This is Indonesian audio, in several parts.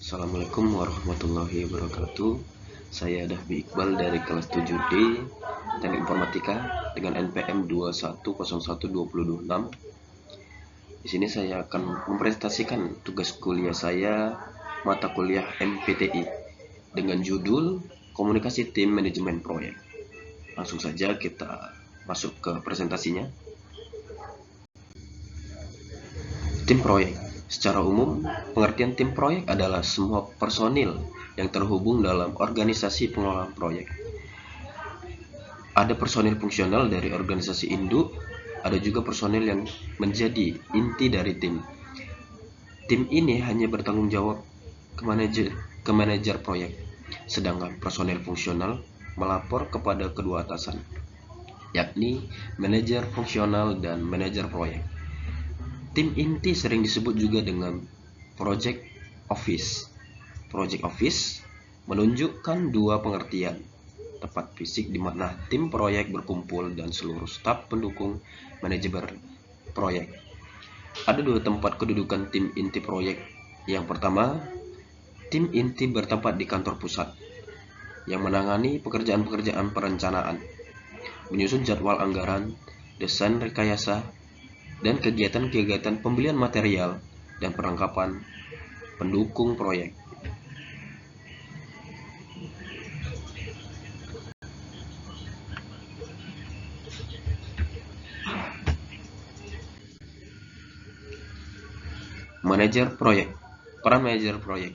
Assalamualaikum warahmatullahi wabarakatuh. Saya Dahbi Iqbal dari kelas 7D Teknik Informatika dengan NPM 21012026. Di sini saya akan mempresentasikan tugas kuliah saya mata kuliah MPTI dengan judul Komunikasi Tim Manajemen Proyek. Langsung saja kita masuk ke presentasinya. Tim proyek. Secara umum, pengertian tim proyek adalah semua personil yang terhubung dalam organisasi pengelolaan proyek. Ada personil fungsional dari organisasi induk, ada juga personil yang menjadi inti dari tim. Tim ini hanya bertanggung jawab ke manajer proyek, sedangkan personil fungsional melapor kepada kedua atasan, yakni manajer fungsional dan manajer proyek. Tim inti sering disebut juga dengan project office. Project office menunjukkan dua pengertian: tempat fisik di mana tim proyek berkumpul dan seluruh staf pendukung manajemen proyek. Ada dua tempat kedudukan tim inti proyek. Yang pertama, tim inti bertempat di kantor pusat yang menangani pekerjaan-pekerjaan perencanaan, menyusun jadwal anggaran, desain rekayasa, dan kegiatan-kegiatan pembelian material dan perlengkapan pendukung proyek. Manajer proyek. Peran manajer proyek.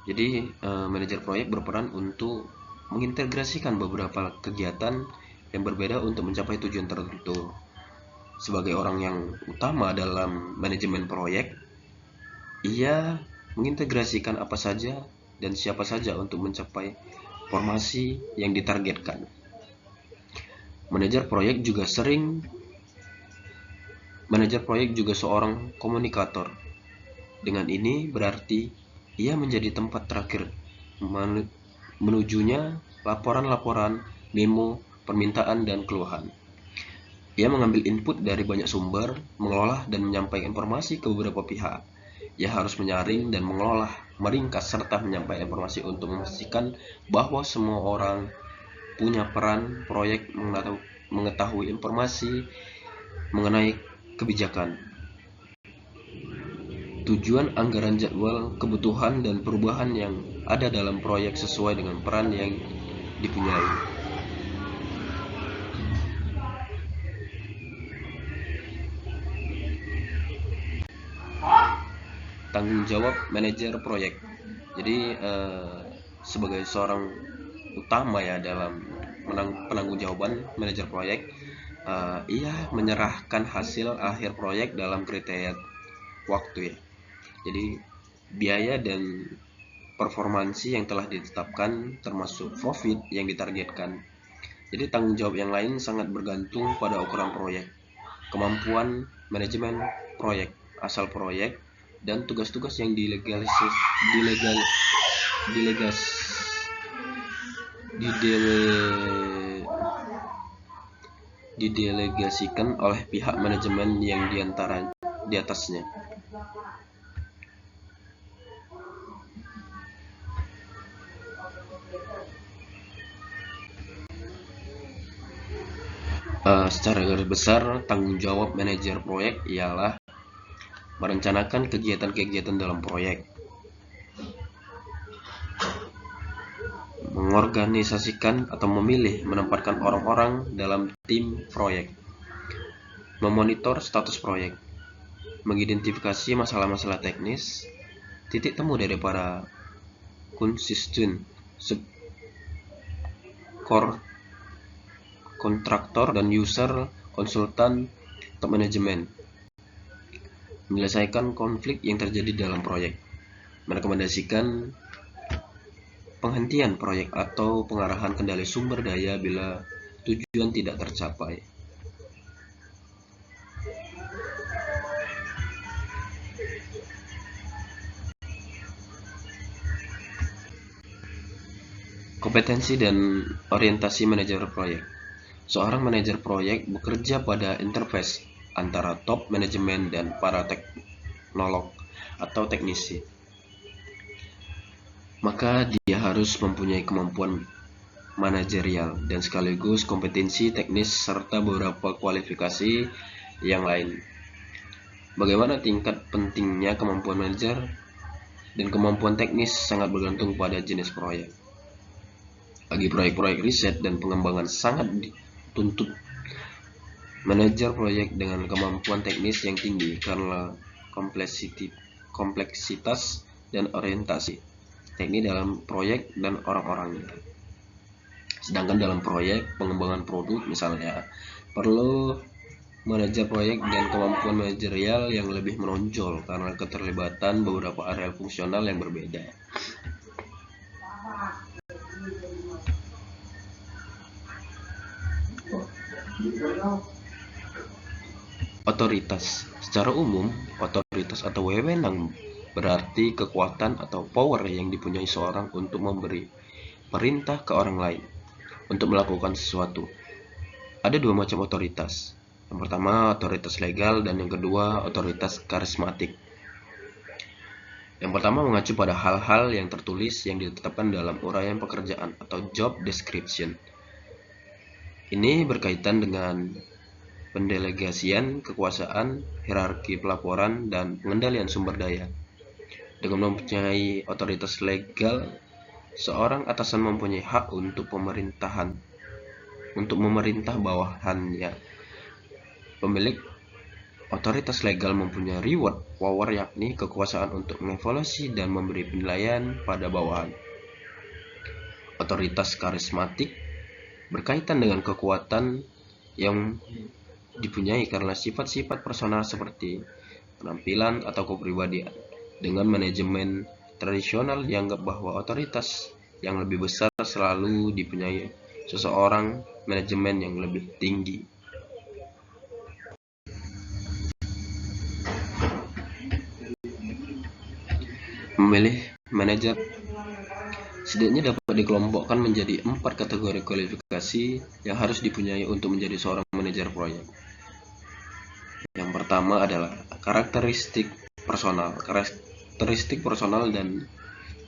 Jadi, manajer proyek berperan untuk mengintegrasikan beberapa kegiatan yang berbeda untuk mencapai tujuan tertentu. Sebagai orang yang utama dalam manajemen proyek, ia mengintegrasikan apa saja dan siapa saja untuk mencapai formasi yang ditargetkan. Manajer proyek juga seorang komunikator. Dengan ini berarti ia menjadi tempat terakhir menujunya laporan-laporan, memo, permintaan, dan keluhan. Ia mengambil input dari banyak sumber, mengolah dan menyampaikan informasi ke beberapa pihak. Ia harus menyaring dan mengolah, meringkas, serta menyampaikan informasi untuk memastikan bahwa semua orang punya peran proyek mengetahui informasi mengenai kebijakan, tujuan, anggaran, jadwal, kebutuhan, dan perubahan yang ada dalam proyek sesuai dengan peran yang dipunyai. Tanggung jawab manajer proyek. Jadi sebagai seorang utama ya dalam penanggung-jawaban manajer proyek, ia menyerahkan hasil akhir proyek dalam kriteria waktu ya. Jadi biaya dan performansi yang telah ditetapkan termasuk profit yang ditargetkan. Jadi tanggung jawab yang lain sangat bergantung pada ukuran proyek, kemampuan manajemen proyek, asal proyek, dan tugas-tugas yang didelegasikan oleh pihak manajemen yang di atasnya. Secara garis besar, tanggung jawab manajer proyek ialah merencanakan kegiatan-kegiatan dalam proyek, mengorganisasikan atau memilih menempatkan orang-orang dalam tim proyek, memonitor status proyek, mengidentifikasi masalah-masalah teknis, titik temu dari para konstituen, kontraktor dan user, konsultan, top manajemen, menyelesaikan konflik yang terjadi dalam proyek, merekomendasikan penghentian proyek atau pengarahan kendali sumber daya bila tujuan tidak tercapai. Kompetensi dan orientasi manajer proyek. Seorang manajer proyek bekerja pada interface antara top manajemen dan para teknolog atau teknisi. maka dia harus mempunyai kemampuan manajerial dan sekaligus kompetensi teknis serta beberapa kualifikasi yang lain. Bagaimana tingkat pentingnya kemampuan manajer dan kemampuan teknis sangat bergantung pada jenis proyek. Bagi proyek-proyek riset dan pengembangan sangat dituntut manajer proyek dengan kemampuan teknis yang tinggi karena kompleksitas dan orientasi teknik dalam proyek dan orang-orangnya. Sedangkan dalam proyek pengembangan produk misalnya, perlu manajer proyek dan kemampuan manajerial yang lebih menonjol karena keterlibatan beberapa area fungsional yang berbeda. Otoritas. Secara umum, otoritas atau wewenang berarti kekuatan atau power yang dipunyai seorang untuk memberi perintah ke orang lain untuk melakukan sesuatu. Ada dua macam otoritas. Yang pertama, otoritas legal, dan yang kedua, otoritas karismatik. Yang pertama mengacu pada hal-hal yang tertulis yang ditetapkan dalam uraian pekerjaan atau job description. Ini berkaitan dengan pendelegasian kekuasaan, hierarki pelaporan, dan pengendalian sumber daya. Dengan mempunyai otoritas legal, seorang atasan mempunyai hak untuk memerintah bawahannya. Pemilik otoritas legal mempunyai reward power, yakni kekuasaan untuk mengevaluasi dan memberi penilaian pada bawahan. Otoritas karismatik berkaitan dengan kekuatan yang dipunyai karena sifat-sifat personal seperti penampilan atau kepribadian. Dengan manajemen tradisional dianggap bahwa otoritas yang lebih besar selalu dipunyai seseorang manajemen yang lebih tinggi. Memilih manajer setidaknya dapat dikelompokkan menjadi 4 kategori kualifikasi yang harus dipunyai untuk menjadi seorang manajer proyek. Yang pertama adalah karakteristik personal. Karakteristik personal dan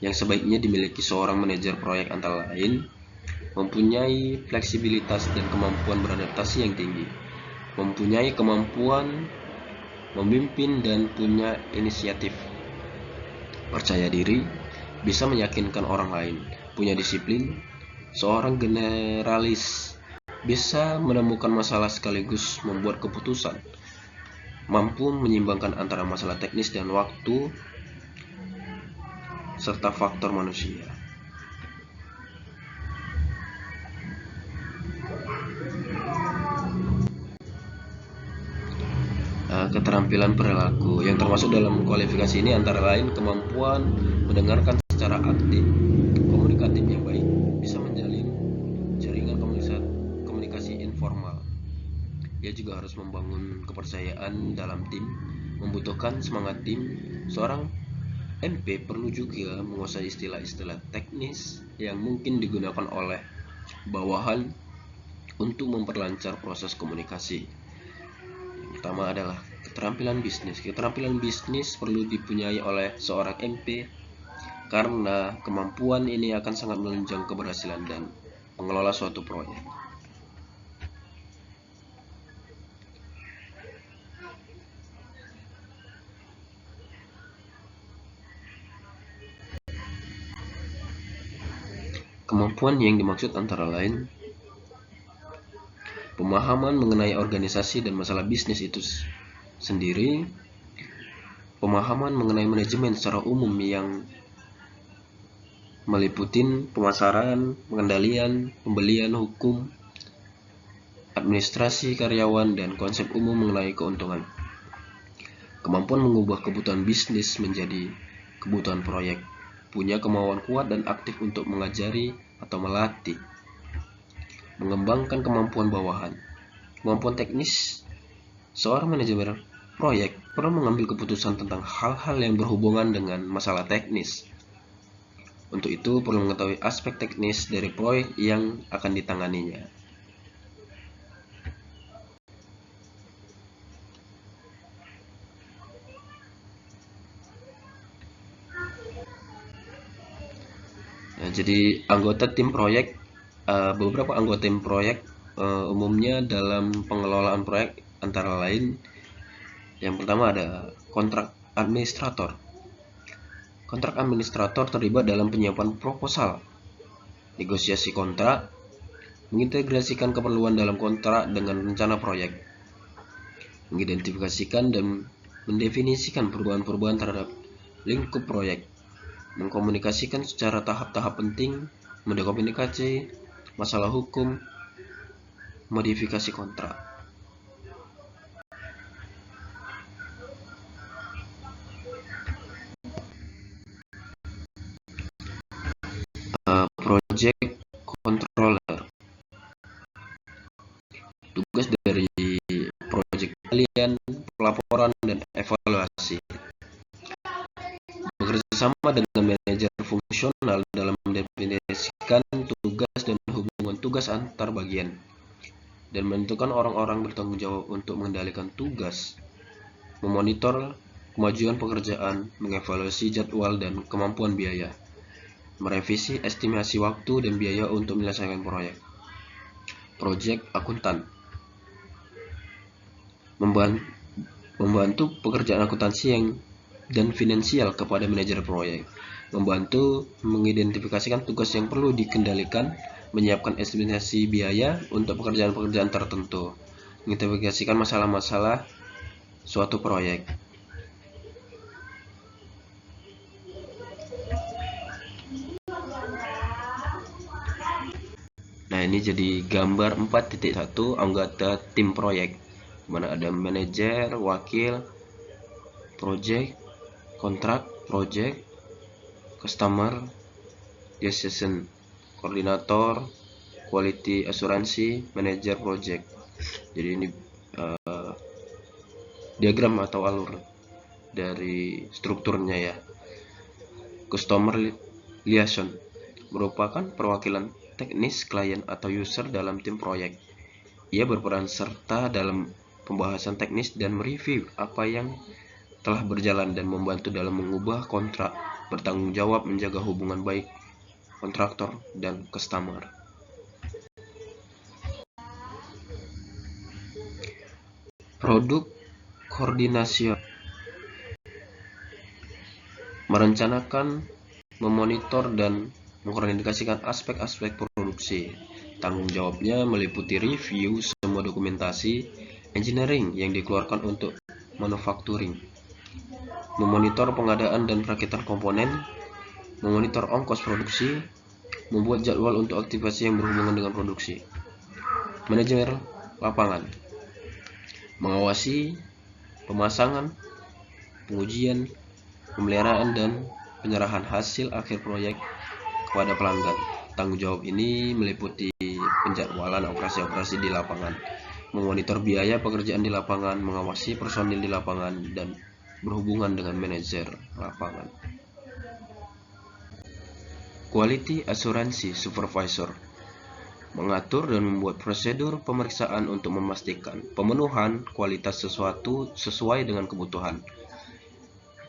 yang sebaiknya dimiliki seorang manajer proyek antara lain mempunyai fleksibilitas dan kemampuan beradaptasi yang tinggi, mempunyai kemampuan memimpin dan punya inisiatif, percaya diri, bisa meyakinkan orang lain, punya disiplin, seorang generalis, bisa menemukan masalah sekaligus membuat keputusan, mampu menyimbangkan antara masalah teknis dan waktu, serta faktor manusia. Keterampilan perilaku yang termasuk dalam kualifikasi ini antara lain kemampuan mendengarkan secara aktif, komunikatif yang baik, bisa menjalin jaringan komunikasi informal. Ia juga harus membangun kepercayaan dalam tim, membutuhkan semangat tim. Seorang MP perlu juga menguasai istilah-istilah teknis yang mungkin digunakan oleh bawahan untuk memperlancar proses komunikasi. Yang pertama adalah keterampilan bisnis. Keterampilan bisnis perlu dipunyai oleh seorang MP karena kemampuan ini akan sangat menunjang keberhasilan dan mengelola suatu proyek. Kemampuan yang dimaksud antara lain pemahaman mengenai organisasi dan masalah bisnis itu sendiri, pemahaman mengenai manajemen secara umum yang meliputi pemasaran, pengendalian, pembelian, hukum, administrasi karyawan, dan konsep umum mengenai keuntungan. Kemampuan mengubah kebutuhan bisnis menjadi kebutuhan proyek, punya kemauan kuat dan aktif untuk mengajari atau melatih, mengembangkan kemampuan bawahan. Kemampuan teknis, seorang manajer proyek perlu mengambil keputusan tentang hal-hal yang berhubungan dengan masalah teknis. Untuk itu perlu mengetahui aspek teknis dari proyek yang akan ditanganinya. Nah, jadi anggota tim proyek, beberapa anggota tim proyek umumnya dalam pengelolaan proyek antara lain, yang pertama ada kontrak administrator. Kontrak administrator terlibat dalam penyiapan proposal, negosiasi kontrak, mengintegrasikan keperluan dalam kontrak dengan rencana proyek, mengidentifikasikan dan mendefinisikan perubahan-perubahan terhadap lingkup proyek, mengkomunikasikan secara tahap-tahap penting, mendokumentasi masalah hukum, modifikasi kontrak. Project controller. Tugas dari project kalian pelaporan dan evaluasi. Bekerja sama dengan manajer fungsional dalam mendefinisikan tugas dan hubungan tugas antar bagian, dan menentukan orang-orang bertanggung jawab untuk mengendalikan tugas, memonitor kemajuan pekerjaan, mengevaluasi jadwal dan kemampuan biaya, merevisi estimasi waktu dan biaya untuk menyelesaikan proyek. Project akuntan. Membantu pekerjaan akuntansi dan finansial kepada manajer proyek, membantu mengidentifikasikan tugas yang perlu dikendalikan, menyiapkan estimasi biaya untuk pekerjaan-pekerjaan tertentu, mengidentifikasikan masalah-masalah suatu proyek. Nah, ini jadi gambar 4.1 anggota tim proyek, mana ada manajer, wakil, project, kontrak, project, customer, decision, koordinator, quality asuransi, manager project. Jadi ini diagram atau alur dari strukturnya ya. Customer liaison merupakan perwakilan teknis klien atau user dalam tim proyek. Ia berperan serta dalam pembahasan teknis dan mereview apa yang telah berjalan dan membantu dalam mengubah kontrak, bertanggung jawab menjaga hubungan baik kontraktor dan customer. Produk koordinasi merencanakan, memonitor dan mengkoordinasikan aspek-aspek produksi. Tanggung jawabnya meliputi review semua dokumentasi engineering yang dikeluarkan untuk manufacturing, memonitor pengadaan dan perakitan komponen, memonitor ongkos produksi, membuat jadwal untuk aktivasi yang berhubungan dengan produksi. Manajer lapangan mengawasi pemasangan, pengujian, pemeliharaan dan penyerahan hasil akhir proyek kepada pelanggan. Tanggung jawab ini meliputi penjadwalan operasi-operasi di lapangan, memonitor biaya pekerjaan di lapangan, mengawasi personil di lapangan, dan berhubungan dengan manajer lapangan. Quality asuransi supervisor mengatur dan membuat prosedur pemeriksaan untuk memastikan pemenuhan kualitas sesuatu sesuai dengan kebutuhan.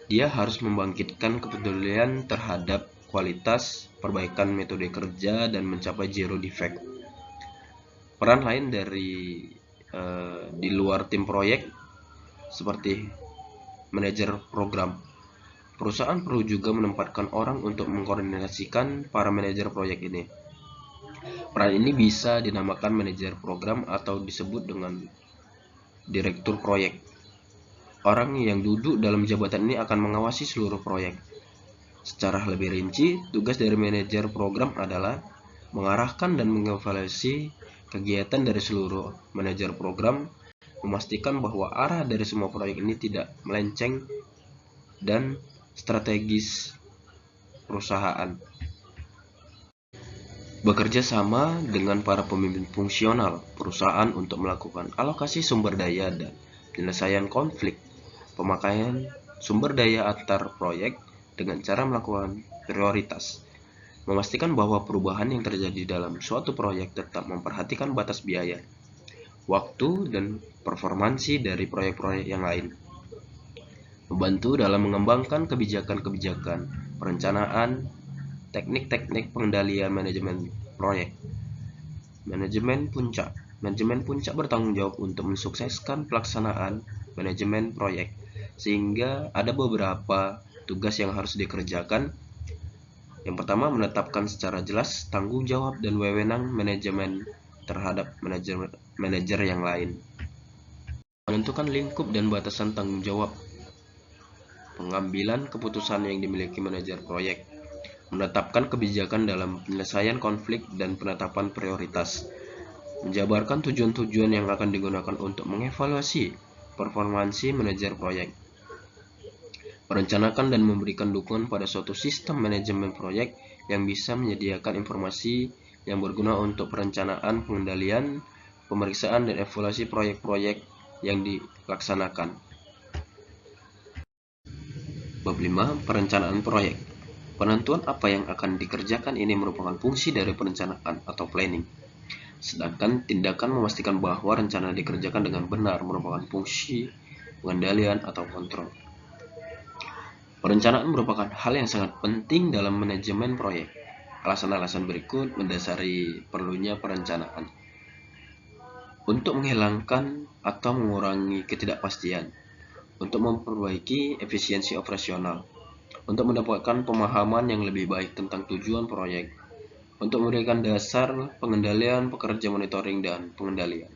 Dia harus membangkitkan kepedulian terhadap kualitas, perbaikan metode kerja, dan mencapai zero defect. Peran lain dari di luar tim proyek seperti manajer program. Perusahaan perlu juga menempatkan orang untuk mengkoordinasikan para manajer proyek ini. Peran ini bisa dinamakan manajer program atau disebut dengan direktur proyek. Orang yang duduk dalam jabatan ini akan mengawasi seluruh proyek. Secara lebih rinci, tugas dari manajer program adalah mengarahkan dan mengevaluasi kegiatan dari seluruh manajer program, memastikan bahwa arah dari semua proyek ini tidak melenceng dan strategis perusahaan. Bekerja sama dengan para pemimpin fungsional perusahaan untuk melakukan alokasi sumber daya dan penyelesaian konflik, pemakaian sumber daya antar proyek dengan cara melakukan prioritas, memastikan bahwa perubahan yang terjadi dalam suatu proyek tetap memperhatikan batas biaya, waktu, dan performansi dari proyek-proyek yang lain, membantu dalam mengembangkan kebijakan-kebijakan perencanaan Teknik-teknik pengendalian manajemen proyek. Manajemen puncak. Manajemen puncak bertanggung jawab untuk mensukseskan pelaksanaan manajemen proyek, sehingga ada beberapa tugas yang harus dikerjakan. Yang pertama, menetapkan secara jelas tanggung jawab dan wewenang manajemen terhadap manajer yang lain. Menentukan lingkup dan batasan tanggung jawab. Pengambilan keputusan yang dimiliki manajer proyek. Menetapkan kebijakan dalam penyelesaian konflik dan penetapan prioritas. Menjabarkan tujuan-tujuan yang akan digunakan untuk mengevaluasi performansi manajer proyek. Merencanakan dan memberikan dukungan pada suatu sistem manajemen proyek yang bisa menyediakan informasi yang berguna untuk perencanaan, pengendalian, pemeriksaan, dan evaluasi proyek-proyek yang dilaksanakan. Bab 5. Perencanaan proyek. Penentuan apa yang akan dikerjakan ini merupakan fungsi dari perencanaan atau planning. Sedangkan tindakan memastikan bahwa rencana dikerjakan dengan benar merupakan fungsi pengendalian atau kontrol. Perencanaan merupakan hal yang sangat penting dalam manajemen proyek. Alasan-alasan berikut mendasari perlunya perencanaan. Untuk menghilangkan atau mengurangi ketidakpastian, untuk memperbaiki efisiensi operasional, untuk mendapatkan pemahaman yang lebih baik tentang tujuan proyek, untuk memberikan dasar pengendalian pekerja monitoring dan pengendalian.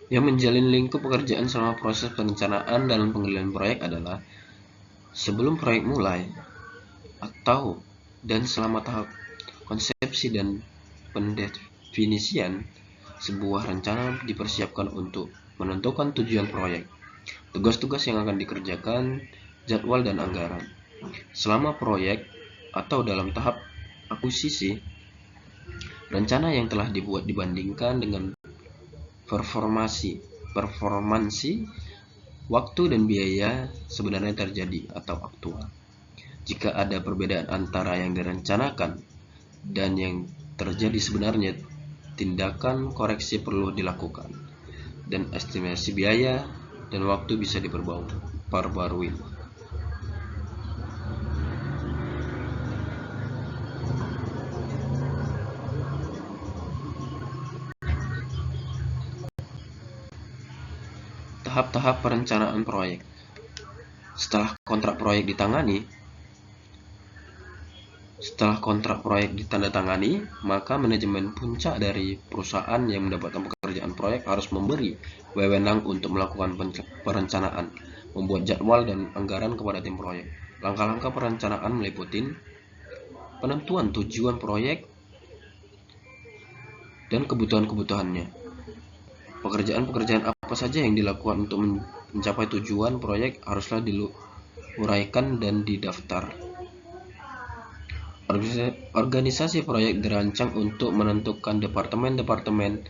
Yang menjalin lingkup pekerjaan selama proses perencanaan dalam pengendalian proyek adalah sebelum proyek mulai atau dan selama tahap konsepsi dan pendefinisian. Sebuah rencana dipersiapkan untuk menentukan tujuan proyek, tugas-tugas yang akan dikerjakan, jadwal dan anggaran. Selama proyek atau dalam tahap akuisisi, rencana yang telah dibuat dibandingkan dengan performansi, waktu dan biaya sebenarnya terjadi atau aktual. Jika ada perbedaan antara yang direncanakan dan yang terjadi sebenarnya, tindakan koreksi perlu dilakukan, dan estimasi biaya dan waktu bisa diperbarui. Tahap-tahap perencanaan proyek. Setelah kontrak proyek ditandatangani, maka manajemen puncak dari perusahaan yang mendapatkan pekerjaan proyek harus memberi wewenang untuk melakukan perencanaan, membuat jadwal dan anggaran kepada tim proyek. Langkah-langkah perencanaan meliputi penentuan tujuan proyek dan kebutuhan-kebutuhannya. Pekerjaan-pekerjaan apa saja yang dilakukan untuk mencapai tujuan proyek haruslah diuraikan dan didaftar. Organisasi proyek dirancang untuk menentukan departemen-departemen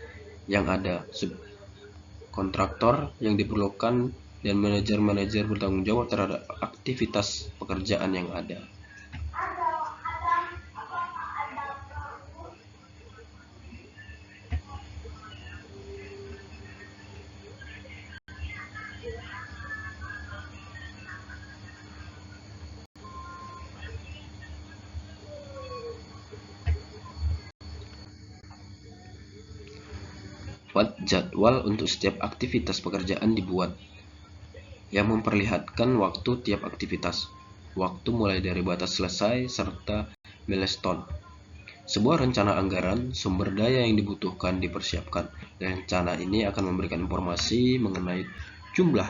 yang ada, subkontraktor yang diperlukan, dan manajer-manajer bertanggung jawab terhadap aktivitas pekerjaan yang ada. Jadwal untuk setiap aktivitas pekerjaan dibuat, yang memperlihatkan waktu tiap aktivitas, waktu mulai dari batas selesai, serta milestone. Sebuah rencana anggaran, sumber daya yang dibutuhkan dipersiapkan. Rencana ini akan memberikan informasi mengenai jumlah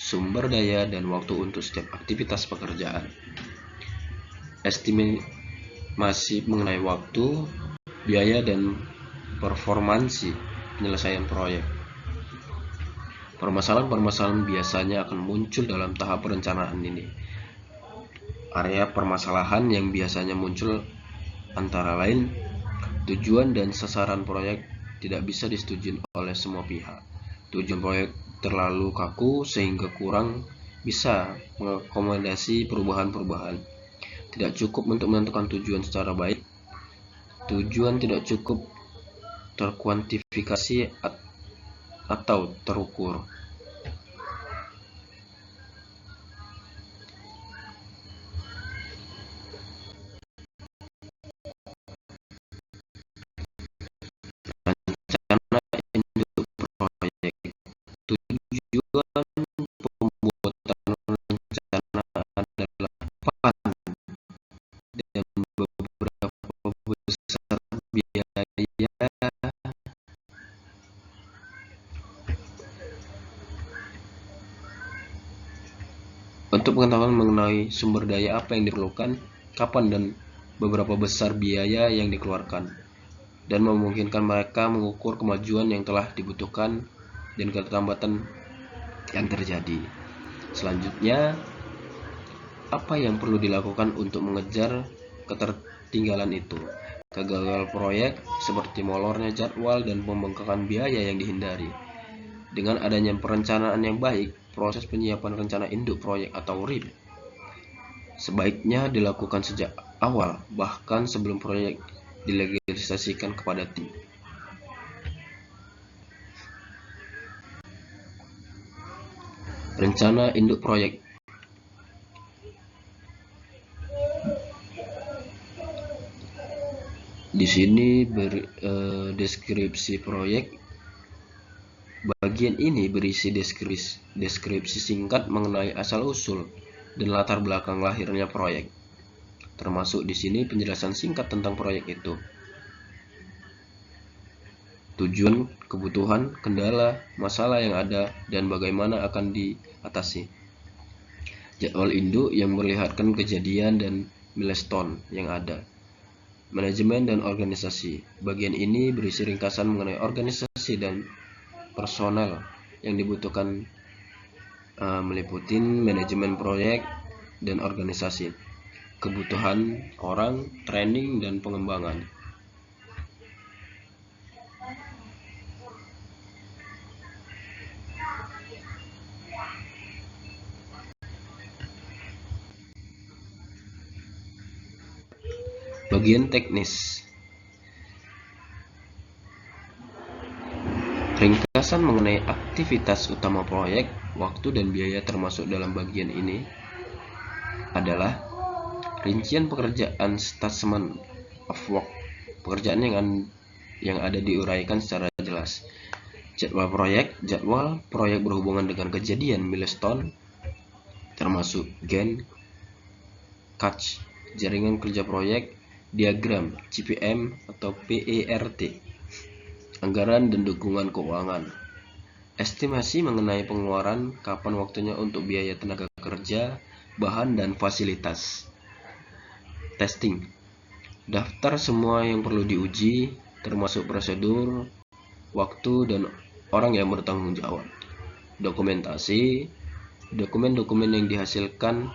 sumber daya dan waktu untuk setiap aktivitas pekerjaan. Estimasi mengenai waktu, biaya, dan performansi penyelesaian proyek. Permasalahan-permasalahan biasanya akan muncul dalam tahap perencanaan ini. Area permasalahan yang biasanya muncul antara lain, tujuan dan sasaran proyek tidak bisa disetujui oleh semua pihak. Tujuan proyek terlalu kaku sehingga kurang bisa mengakomodasi perubahan-perubahan. Tidak cukup untuk menentukan tujuan secara baik. Tujuan tidak cukup terkuantifikasi atau terukur. Rencana induk proyek. Tujuan pembuatan rencana adalah pan dan beberapa besar biaya untuk pengetahuan mengenai sumber daya apa yang diperlukan, kapan, dan beberapa besar biaya yang dikeluarkan, dan memungkinkan mereka mengukur kemajuan yang telah dibutuhkan dan keterlambatan yang terjadi. Selanjutnya, apa yang perlu dilakukan untuk mengejar ketertinggalan itu? Kegagalan proyek seperti molornya jadwal dan pembengkakan biaya yang dihindari. Dengan adanya perencanaan yang baik, proses penyiapan rencana induk proyek atau RIP sebaiknya dilakukan sejak awal, bahkan sebelum proyek dilegalisasikan kepada tim. Rencana induk proyek. Di sini deskripsi proyek. Bagian ini berisi deskripsi singkat mengenai asal-usul dan latar belakang lahirnya proyek. Termasuk di sini penjelasan singkat tentang proyek itu. Tujuan, kebutuhan, kendala, masalah yang ada, dan bagaimana akan diatasi. Jadwal induk yang memperlihatkan kejadian dan milestone yang ada. Manajemen dan organisasi. Bagian ini berisi ringkasan mengenai organisasi dan personel yang dibutuhkan, meliputi manajemen proyek dan organisasi, kebutuhan orang, training, dan pengembangan. Bagian teknis. Ringkasan mengenai aktivitas utama proyek, waktu dan biaya termasuk dalam bagian ini adalah rincian pekerjaan statement of work. Pekerjaan yang ada diuraikan secara jelas. Jadwal proyek berhubungan dengan kejadian milestone termasuk Gantt, catch, jaringan kerja proyek, diagram, CPM atau PERT. Anggaran dan dukungan keuangan. Estimasi mengenai pengeluaran, kapan waktunya untuk biaya tenaga kerja, bahan, dan fasilitas. Testing. Daftar semua yang perlu diuji, termasuk prosedur, waktu, dan orang yang bertanggung jawab. Dokumentasi. Dokumen-dokumen yang dihasilkan,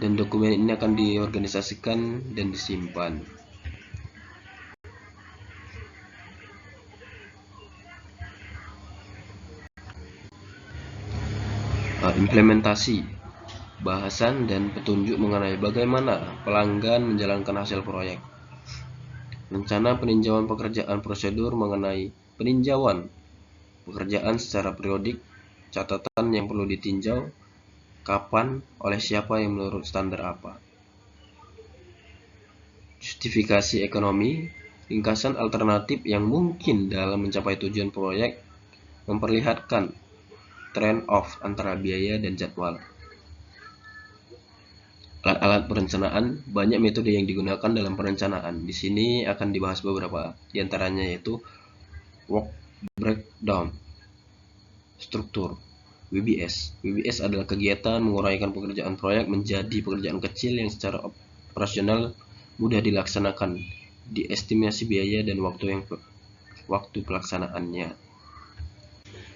dan dokumen ini akan diorganisasikan dan disimpan. Implementasi, bahasan dan petunjuk mengenai bagaimana pelanggan menjalankan hasil proyek. Rencana peninjauan pekerjaan, prosedur mengenai peninjauan pekerjaan secara periodik, catatan yang perlu ditinjau, kapan, oleh siapa, yang menurut standar apa. Justifikasi ekonomi, ringkasan alternatif yang mungkin dalam mencapai tujuan proyek, memperlihatkan trade-off antara biaya dan jadwal. Alat-alat perencanaan, banyak metode yang digunakan dalam perencanaan. Di sini akan dibahas beberapa, diantaranya yaitu work breakdown, struktur, WBS. WBS adalah kegiatan menguraikan pekerjaan proyek menjadi pekerjaan kecil yang secara operasional mudah dilaksanakan, diestimasi biaya dan waktu pelaksanaannya.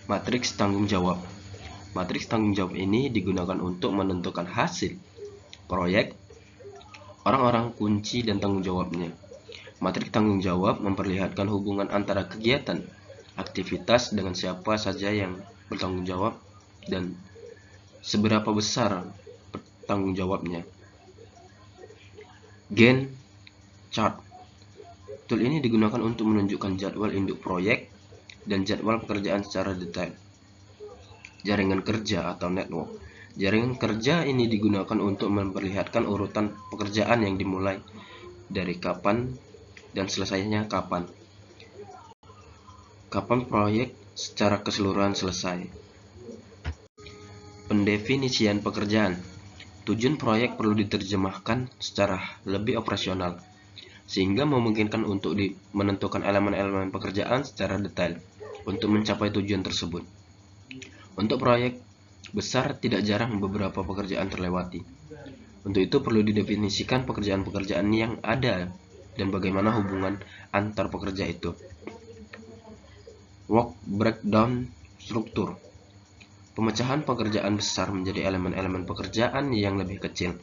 Matriks tanggung jawab. Matriks tanggung jawab ini digunakan untuk menentukan hasil proyek, orang-orang kunci, dan tanggung jawabnya. Matriks tanggung jawab memperlihatkan hubungan antara kegiatan, aktivitas dengan siapa saja yang bertanggung jawab dan seberapa besar tanggung jawabnya. Gantt chart Tool ini digunakan untuk menunjukkan jadwal induk proyek dan jadwal pekerjaan secara detail. Jaringan kerja atau network. Jaringan kerja ini digunakan untuk memperlihatkan urutan pekerjaan yang dimulai dari kapan dan selesainya kapan. Kapan proyek secara keseluruhan selesai. Pendefinisian pekerjaan. Tujuan proyek perlu diterjemahkan secara lebih operasional, sehingga memungkinkan untuk menentukan elemen-elemen pekerjaan secara detail untuk mencapai tujuan tersebut. Untuk proyek besar, tidak jarang beberapa pekerjaan terlewati. Untuk itu perlu didefinisikan pekerjaan-pekerjaan yang ada dan bagaimana hubungan antar pekerja itu. Work breakdown struktur. Pemecahan pekerjaan besar menjadi elemen-elemen pekerjaan yang lebih kecil,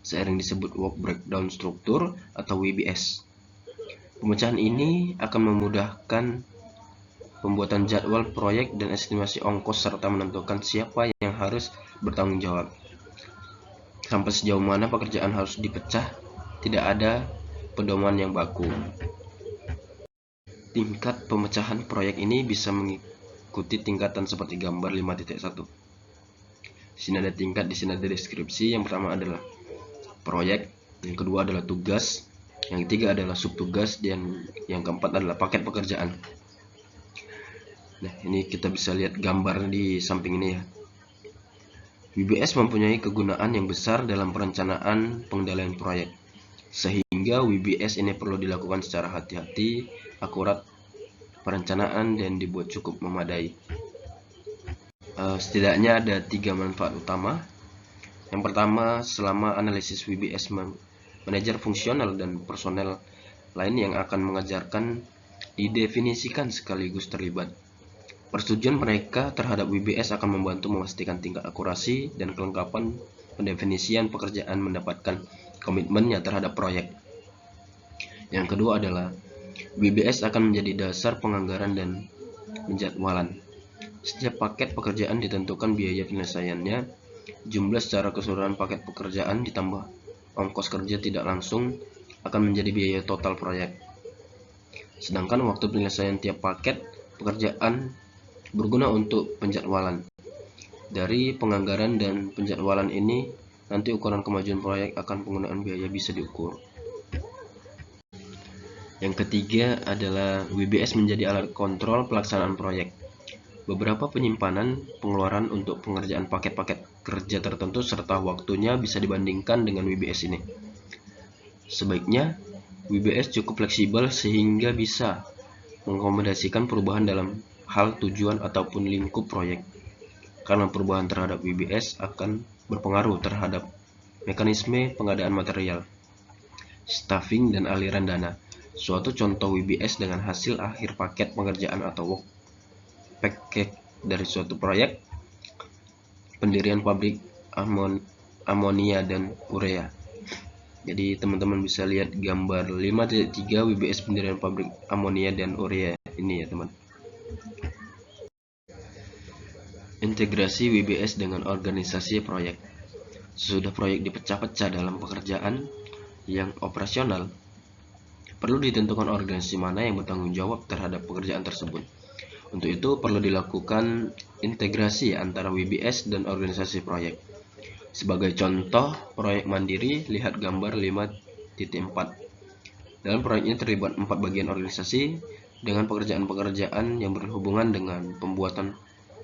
sering disebut work breakdown struktur atau WBS. Pemecahan ini akan memudahkan pembuatan jadwal proyek dan estimasi ongkos serta menentukan siapa yang harus bertanggung jawab. Sampai sejauh mana pekerjaan harus dipecah, tidak ada pedoman yang baku. Tingkat pemecahan proyek ini bisa mengikuti tingkatan seperti gambar 5.1. Di sini ada tingkat, di sini ada deskripsi. Yang pertama adalah proyek, yang kedua adalah tugas, yang ketiga adalah subtugas, dan yang keempat adalah paket pekerjaan. Nah, ini kita bisa lihat gambar di samping ini ya. WBS mempunyai kegunaan yang besar dalam perencanaan pengendalian proyek, sehingga WBS ini perlu dilakukan secara hati-hati, akurat perencanaan, dan dibuat cukup memadai. Setidaknya ada 3 manfaat utama. Yang pertama, selama analisis WBS, manajer fungsional dan personel lain yang akan mengajarkan didefinisikan sekaligus terlibat. Persetujuan mereka terhadap WBS akan membantu memastikan tingkat akurasi dan kelengkapan pendefinisian pekerjaan mendapatkan komitmennya terhadap proyek. Yang kedua adalah WBS akan menjadi dasar penganggaran dan penjadwalan. Setiap paket pekerjaan ditentukan biaya penyelesaiannya, jumlah secara keseluruhan paket pekerjaan ditambah ongkos kerja tidak langsung akan menjadi biaya total proyek. Sedangkan waktu penyelesaian tiap paket pekerjaan berguna untuk penjadwalan. Dari penganggaran dan penjadwalan ini, nanti ukuran kemajuan proyek akan penggunaan biaya bisa diukur. Yang ketiga adalah WBS menjadi alat kontrol pelaksanaan proyek. Beberapa penyimpanan pengeluaran untuk pengerjaan paket-paket kerja tertentu serta waktunya bisa dibandingkan dengan WBS ini. Sebaiknya WBS cukup fleksibel sehingga bisa mengakomodasikan perubahan dalam hal tujuan ataupun lingkup proyek, karena perubahan terhadap WBS akan berpengaruh terhadap mekanisme pengadaan material, staffing, dan aliran dana. Suatu contoh WBS dengan hasil akhir paket pengerjaan atau work package dari suatu proyek, pendirian pabrik amonia dan urea. Jadi teman-teman bisa lihat gambar 5.3 WBS pendirian pabrik amonia dan urea ini ya teman. Integrasi WBS dengan organisasi proyek. Sesudah proyek dipecah-pecah dalam pekerjaan yang operasional, perlu ditentukan organisasi mana yang bertanggung jawab terhadap pekerjaan tersebut. Untuk itu perlu dilakukan integrasi antara WBS dan organisasi proyek. Sebagai contoh proyek mandiri, lihat gambar 5.4. Dalam proyek ini terlibat 4 bagian organisasi dengan pekerjaan-pekerjaan yang berhubungan dengan pembuatan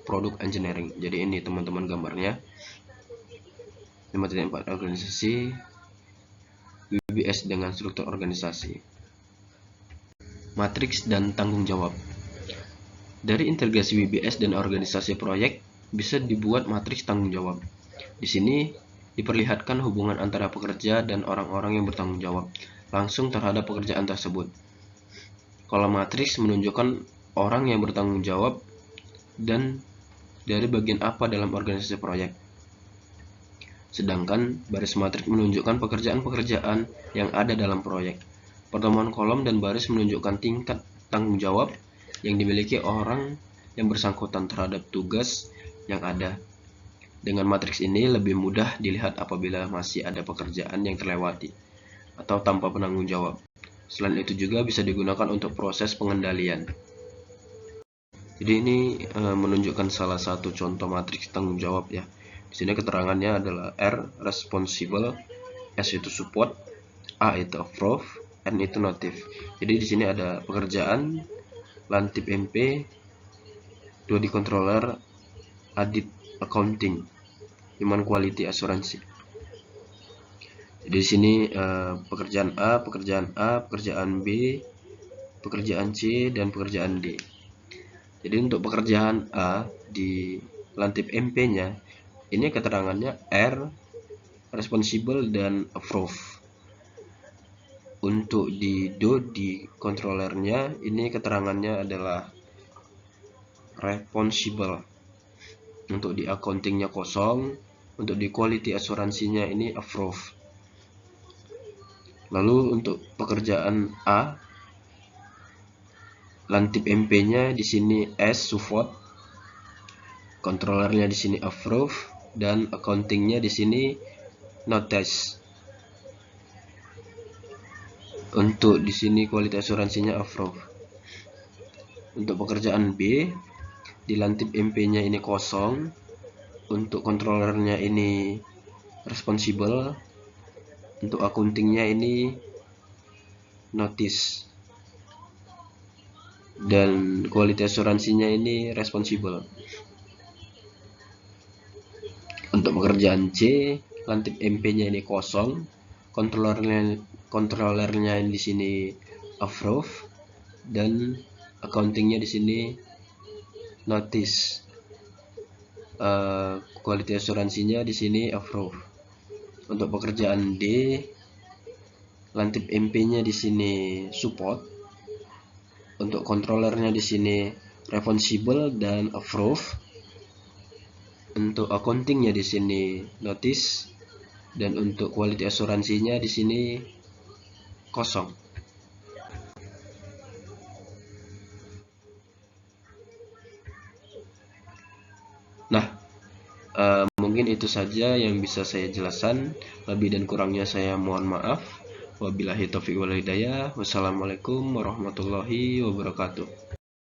produk engineering. Jadi ini teman-teman gambarnya. 5.4 organisasi WBS dengan struktur organisasi. Matriks dan tanggung jawab. Dari integrasi WBS dan organisasi proyek bisa dibuat matriks tanggung jawab. Di sini diperlihatkan hubungan antara pekerja dan orang-orang yang bertanggung jawab langsung terhadap pekerjaan tersebut. Kolom matriks menunjukkan orang yang bertanggung jawab dan dari bagian apa dalam organisasi proyek. Sedangkan baris matriks menunjukkan pekerjaan-pekerjaan yang ada dalam proyek. Pertemuan kolom dan baris menunjukkan tingkat tanggung jawab yang dimiliki orang yang bersangkutan terhadap tugas yang ada. Dengan matriks ini lebih mudah dilihat apabila masih ada pekerjaan yang terlewati atau tanpa penanggung jawab. Selain itu juga bisa digunakan untuk proses pengendalian. Jadi ini menunjukkan salah satu contoh matriks tanggung jawab ya. Di sini keterangannya adalah R responsible, S itu support, A itu approve, N itu notif. Jadi di sini ada pekerjaan, lantip MP, 2D controller, audit accounting, human quality asuransi. Jadi di sini pekerjaan A, pekerjaan B, pekerjaan C, dan pekerjaan D. Jadi untuk pekerjaan A di lantip MP-nya ini keterangannya R responsible dan approve. Untuk di controllernya ini keterangannya adalah responsible. Untuk di accountingnya kosong, untuk di quality asuransinya ini approve. Lalu untuk pekerjaan A lantip MP-nya di sini S support, controllernya di sini approve, dan accountingnya di sini notice. Untuk di sini kualitas asuransinya approve. Untuk pekerjaan B di lantip MP-nya ini kosong, untuk controllernya ini responsible, untuk accountingnya ini notice, dan kualitas asuransinya ini responsible. Untuk pekerjaan C lantip MP-nya ini kosong, controllernya di sini approve, dan accountingnya di sini notice. Kualitas asuransinya di sini approve. Untuk pekerjaan D lantip MP-nya di sini support, untuk controllernya di sini responsible dan approve, untuk accountingnya di sini notice, dan untuk kualitas asuransinya di sini kosong. Nah, mungkin itu saja yang bisa saya jelaskan. Lebih dan kurangnya saya mohon maaf. Wabillahi taufiq wal hidayah. Wassalamualaikum warahmatullahi wabarakatuh.